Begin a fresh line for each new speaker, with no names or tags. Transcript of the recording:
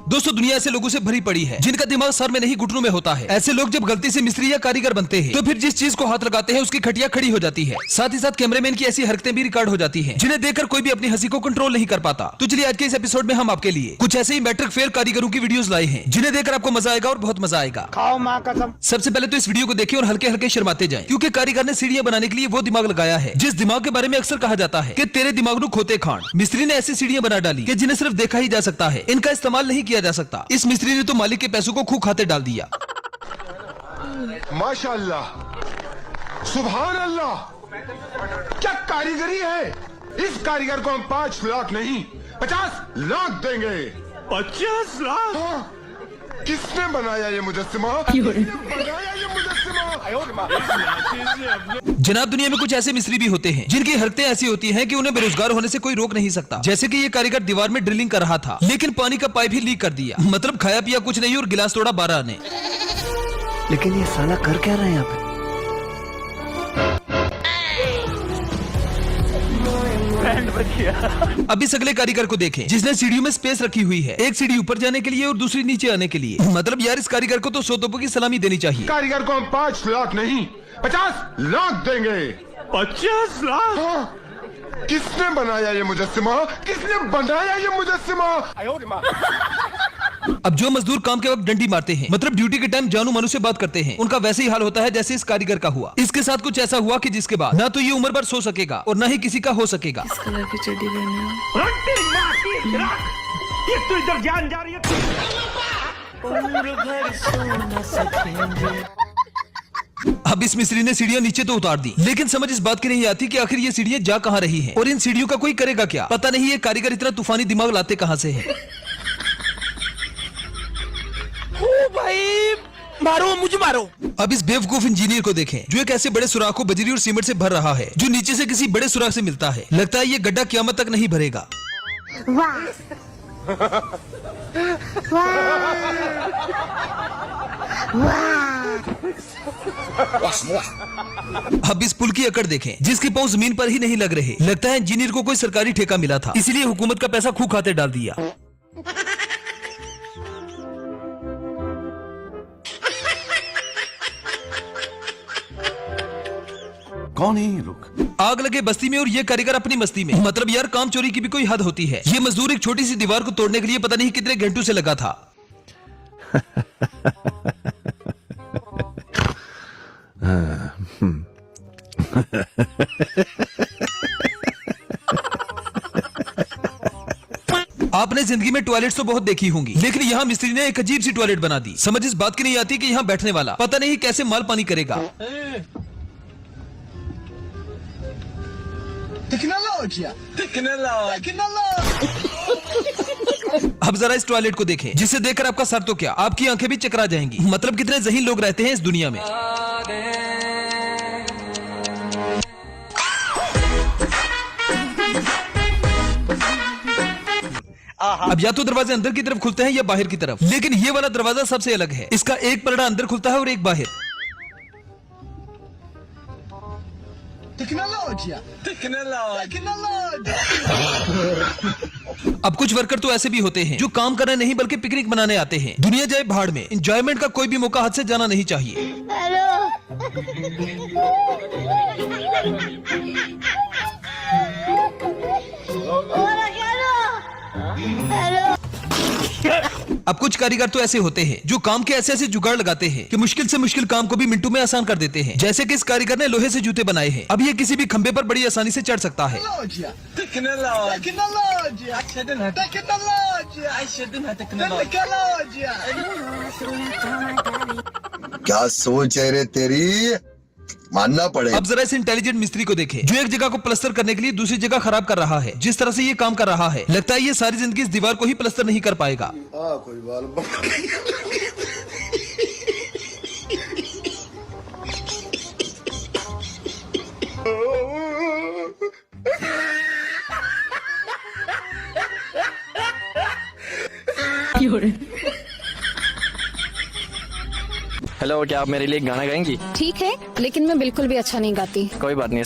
दोस्तों, दुनिया ऐसे लोगों से भरी पड़ी है जिनका दिमाग सर में नहीं घुटनों में होता है। ऐसे लोग जब गलती से मिस्त्री या कारीगर बनते हैं तो फिर जिस चीज को हाथ लगाते हैं उसकी खटिया खड़ी हो जाती है। साथ ही साथ कैमरामैन की ऐसी हरकतें भी रिकॉर्ड हो जाती हैं जिन्हें देखकर कोई भी अपनी हंसी को कंट्रोल नहीं कर पाता। तो चलिए आज के इस एपिसोड में हम आपके लिए कुछ ऐसे ही मैट्रिक फेल कारीगरों की वीडियोस लाए हैं जिन्हें देखकर आपको मजा आएगा और बहुत मजा आएगा।
खाओ माँ कसम।
सबसे पहले तो इस वीडियो को देखिए और हल्के हल्के शर्माते जाएं, क्योंकि कारीगर ने सीढ़ियां बनाने के लिए वो दिमाग लगाया है जिस दिमाग के बारे में अक्सर कहा जाता है कि तेरे दिमाग को खोते खान। मिस्त्री ने ऐसी सीढ़ियां बना डाली कि जिन्हें सिर्फ देखा ही जा सकता है, इनका इस्तेमाल नहीं किया जा सकता। इस मिस्त्री ने तो मालिक के पैसों को खूब खाते डाल दिया।
माशाअल्लाह, सुभान अल्लाह, क्या कारीगरी है। इस कारीगर को हम 5 लाख नहीं 50 लाख देंगे।
50 लाख?
हाँ। किसने बनाया ये मुजस्सिमा? बनाया ये मुजस्सिमा?
जनाब, दुनिया में कुछ ऐसे मिस्त्री भी होते हैं जिनकी हरकतें ऐसी होती हैं कि उन्हें बेरोजगार होने से कोई रोक नहीं सकता। जैसे कि ये कारीगर दीवार में ड्रिलिंग कर रहा था लेकिन पानी का पाइप ही लीक कर दिया। मतलब खाया पिया कुछ नहीं और गिलास तोड़ा 12 ने।
लेकिन ये साला कर क्या रहा है यहाँ पे?
अब इस अगले कारीगर को देखें जिसने सीढ़ियों में स्पेस रखी हुई है, एक सीढ़ी ऊपर जाने के लिए और दूसरी नीचे आने के लिए। मतलब यार, इस कारीगर को तो 100 तोपों की सलामी देनी चाहिए।
कारीगर को हम 5 लाख नहीं 50 लाख देंगे।
50 लाख?
हाँ। किसने बनाया ये मुजस्सिमा? किसने बनाया ये मुजस्सिमा?
अब जो मजदूर काम के वक्त डंडी मारते हैं, मतलब ड्यूटी के टाइम जानू मानू से बात करते हैं, उनका वैसे ही हाल होता है जैसे इस कारीगर का हुआ। इसके साथ कुछ ऐसा हुआ कि जिसके बाद ना तो ये उम्र भर सो सकेगा और ना ही किसी का हो सकेगा।
इस कलर की चड्डी पहने हो।
ये तो इधर जान जा रही है।
अब इस मिस्त्री ने सीढ़ियां नीचे तो उतार दी, लेकिन समझ इस बात की नहीं आती कि आखिर ये सीढ़ियां जा कहां रही हैं और इन सीढ़ियों का कोई करेगा क्या। पता नहीं ये कारीगर इतना तूफानी दिमाग लाते कहां से है।
भाई मारो, मुझे मारो।
अब इस बेवकूफ इंजीनियर को देखें जो एक ऐसे बड़े सुराख को बजरी और सीमेंट से भर रहा है जो नीचे से किसी बड़े सुराख से मिलता है। लगता है ये गड्ढा क़यामत तक नहीं भरेगा। अब इस पुल की अकड़ देखें जिसके पांव जमीन पर ही नहीं लग रहे। लगता है इंजीनियर को कोई सरकारी ठेका मिला था, इसीलिए हुकूमत का पैसा खूब खाते डाल दिया।
कौन है ये लोग?
आग लगे बस्ती में और ये कारीगर अपनी मस्ती में। मतलब यार, काम चोरी की भी कोई हद होती है। ये मजदूर एक छोटी सी दीवार को तोड़ने के लिए पता नहीं कितने घंटों से लगा था। आपने जिंदगी में टॉयलेट तो बहुत देखी होंगी, लेकिन यहाँ मिस्त्री ने एक अजीब सी टॉयलेट बना दी। समझ इस बात की नहीं आती कि यहाँ बैठने वाला पता नहीं कैसे माल पानी करेगा। अब जरा इस टॉयलेट को देखें जिसे देखकर आपका सर तो क्या, आपकी आंखें भी चकरा जाएंगी। मतलब कितने ज़हीन लोग रहते हैं इस दुनिया में। अब या तो दरवाजे अंदर की तरफ खुलते हैं या बाहर की तरफ, लेकिन ये वाला दरवाजा सबसे अलग है। इसका एक पलड़ा अंदर खुलता है और एक बाहर। अब कुछ वर्कर तो ऐसे भी होते हैं जो काम करने नहीं बल्कि पिकनिक मनाने आते हैं। दुनिया जाए भाड़ में, एंजॉयमेंट का कोई भी मौका हाथ से जाना नहीं चाहिए। अब कुछ कारीगर तो ऐसे होते हैं जो काम के ऐसे ऐसे जुगाड़ लगाते हैं कि मुश्किल से मुश्किल काम को भी मिनटों में आसान कर देते हैं। जैसे कि इस कारीगर ने लोहे से जूते बनाए हैं। अब ये किसी भी खंबे पर बड़ी आसानी से चढ़ सकता है।
क्या सोच है रे तेरी, मानना पड़ेगा।
अब जरा इस इंटेलिजेंट मिस्त्री को देखें जो एक जगह को प्लास्टर करने के लिए दूसरी जगह खराब कर रहा है। जिस तरह से ये काम कर रहा है, लगता है ये सारी जिंदगी इस दीवार को ही प्लास्टर नहीं कर पाएगा।
कोई बाल
हेलो, क्या आप मेरे लिए एक गाना गाएंगी?
ठीक है, लेकिन मैं बिल्कुल भी अच्छा नहीं गाती।
कोई बात नहीं,